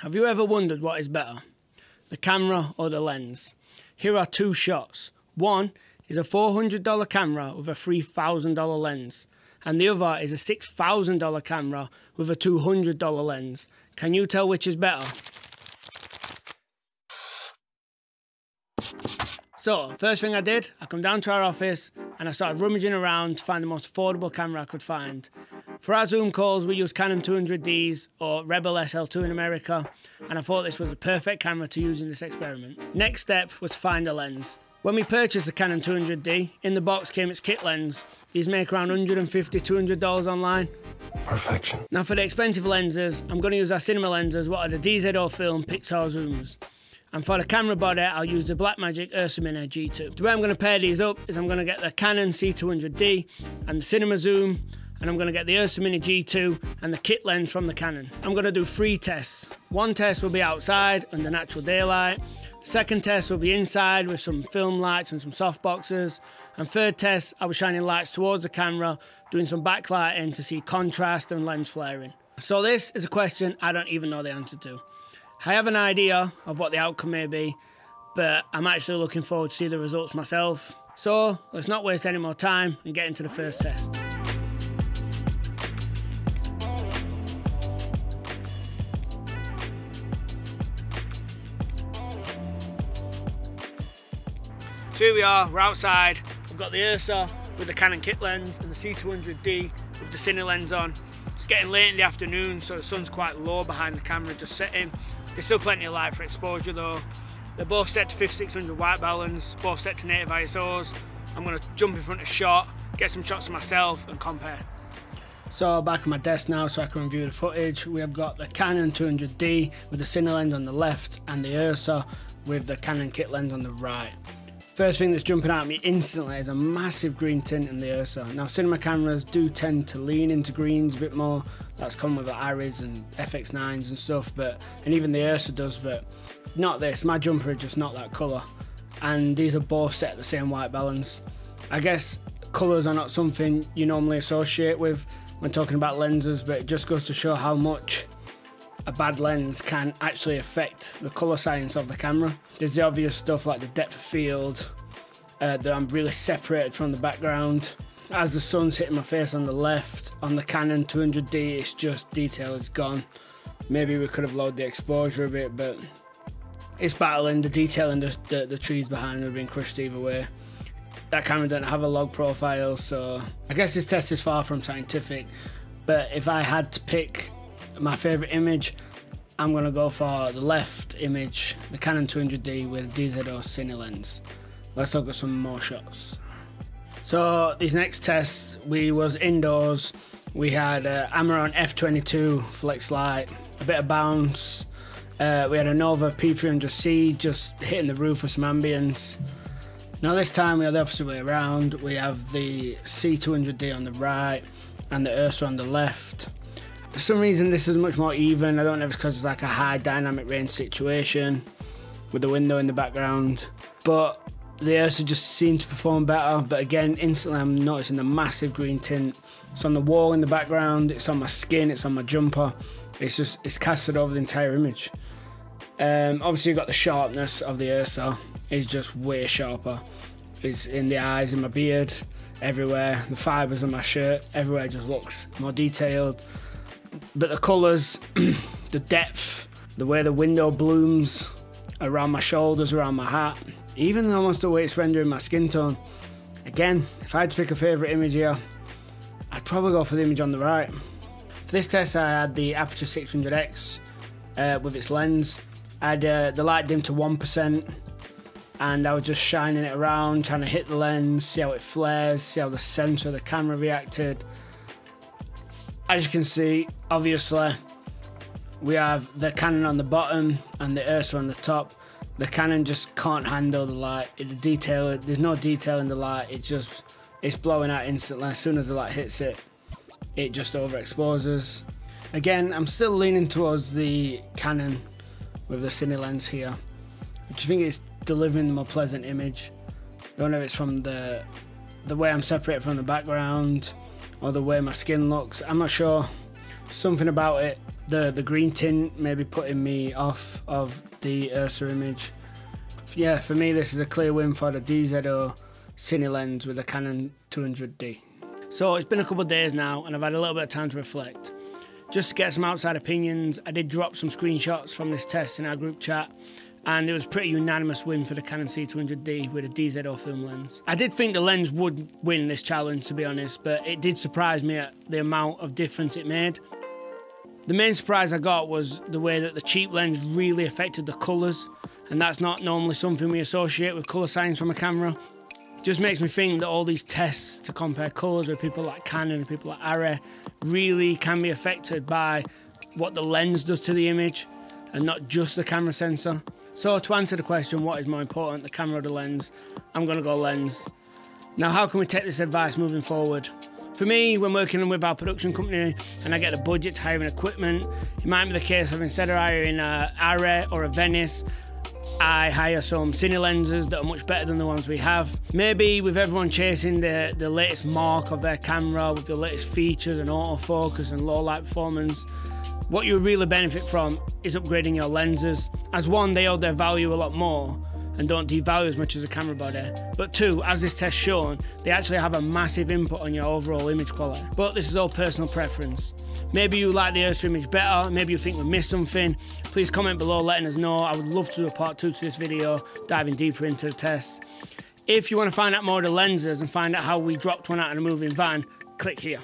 Have you ever wondered what is better, the camera or the lens? Here are two shots. One is a $400 camera with a $3,000 lens, and the other is a $6,000 camera with a $200 lens. Can you tell which is better? So, first thing I did, I come down to our office and I started rummaging around to find the most affordable camera I could find. For our Zoom calls, we use Canon 200Ds or Rebel SL2 in America, and I thought this was the perfect camera to use in this experiment. Next step was to find a lens. When we purchased the Canon 200D, in the box came its kit lens. These make around $150, $200 online. Perfection. Now for the expensive lenses, I'm going to use our cinema lenses, what are the DZO Film Pixar Zooms. And for the camera body, I'll use the Blackmagic Ursa Mini G2. The way I'm going to pair these up is I'm going to get the Canon C200D and the cinema zoom, and I'm going to get the Ursa Mini G2 and the kit lens from the Canon. I'm going to do 3 tests. One test will be outside under natural daylight. Second test will be inside with some film lights and some softboxes. And third test, I was shining lights towards the camera, doing some backlighting to see contrast and lens flaring. So this is a question I don't even know the answer to. I have an idea of what the outcome may be, but I'm actually looking forward to see the results myself. So let's not waste any more time and get into the first test. So here we are, we're outside. I've got the Ursa with the Canon kit lens and the C200D with the cine lens on. It's getting late in the afternoon, so the sun's quite low behind the camera, just setting. There's still plenty of light for exposure though. They're both set to 5600 white balance, both set to native ISOs. I'm going to jump in front of shot, get some shots of myself and compare. So back at my desk now so I can review the footage. We have got the Canon 200D with the cine lens on the left and the Ursa with the Canon kit lens on the right. First thing that's jumping out at me instantly is a massive green tint in the Ursa. Now cinema cameras do tend to lean into greens a bit more. That's common with the Aris and FX9s and stuff, and even the Ursa does, but not this. My jumper is just not that colour. And these are both set at the same white balance. I guess colours are not something you normally associate with when talking about lenses, but it just goes to show how much a bad lens can actually affect the colour science of the camera. There's the obvious stuff like the depth of field, that I'm really separated from the background. As the sun's hitting my face on the left, on the Canon 200D, it's just detail is gone. Maybe we could have lowered the exposure a bit, but it's battling. The detail in the trees behind would have been crushed either way. That camera doesn't have a log profile, so I guess this test is far from scientific, but if I had to pick my favourite image, I'm going to go for the left image, the Canon 200D with DZO cine lens. Let's look at some more shots. So these next tests, we was indoors. We had Amaron F22 flex light, a bit of bounce. We had a Nova P300C just hitting the roof with some ambience. Now this time we have the opposite way around. We have the C200D on the right and the Ursa on the left. For some reason this is much more even. I don't know if it's because it's like a high dynamic range situation with the window in the background, but the Ursa just seemed to perform better. But again, instantly I'm noticing the massive green tint. It's on the wall in the background, it's on my skin, it's on my jumper. It's casted over the entire image. Obviously you've got the sharpness of the Ursa. It's just way sharper. It's in the eyes, in my beard, everywhere. The fibres on my shirt, everywhere just looks more detailed. But the colours, the depth, the way the window blooms around my shoulders, around my hat, even almost the way it's rendering my skin tone. Again, if I had to pick a favourite image here, I'd probably go for the image on the right. For this test I had the Aperture 600X with its lens. I had the light dimmed to 1% and I was just shining it around, trying to hit the lens, see how it flares, see how the centre of the camera reacted. As you can see, obviously, we have the Canon on the bottom and the Ursa on the top. The Canon just can't handle the light. There's no detail in the light. It's blowing out instantly. As soon as the light hits it, it just overexposes. Again, I'm still leaning towards the Canon with the cine lens here. I just think it's delivering a more pleasant image. I don't know if it's from the way I'm separated from the background or the way my skin looks. I'm not sure. Something about it The green tint maybe putting me off of the Ursa image. Yeah, for me this is a clear win for the DZO Cine lens with a Canon 200D. So it's been a couple of days now and I've had a little bit of time to reflect. Just to get some outside opinions, I did drop some screenshots from this test in our group chat, and it was a pretty unanimous win for the Canon C200D with a DZO film lens. I did think the lens would win this challenge, to be honest, but it did surprise me at the amount of difference it made. The main surprise I got was the way that the cheap lens really affected the colours, and that's not normally something we associate with colour science from a camera. It just makes me think that all these tests to compare colours with people like Canon and people like Arri really can be affected by what the lens does to the image and not just the camera sensor. So to answer the question, what is more important, the camera or the lens, I'm going to go lens. Now, how can we take this advice moving forward? For me, when working with our production company and I get a budget to hiring equipment, it might be the case of instead of hiring a Arri or a Venice, I hire some Cine lenses that are much better than the ones we have. Maybe with everyone chasing the latest mark of their camera with the latest features and autofocus and low light performance, what you really benefit from is upgrading your lenses. As one, they hold their value a lot more and don't devalue as much as a camera body. But two, as this test shown, they actually have a massive input on your overall image quality. But this is all personal preference. Maybe you like the Ursa image better, maybe you think we missed something. Please comment below letting us know. I would love to do a part 2 to this video, diving deeper into the tests. If you want to find out more of the lenses and find out how we dropped one out in a moving van, click here.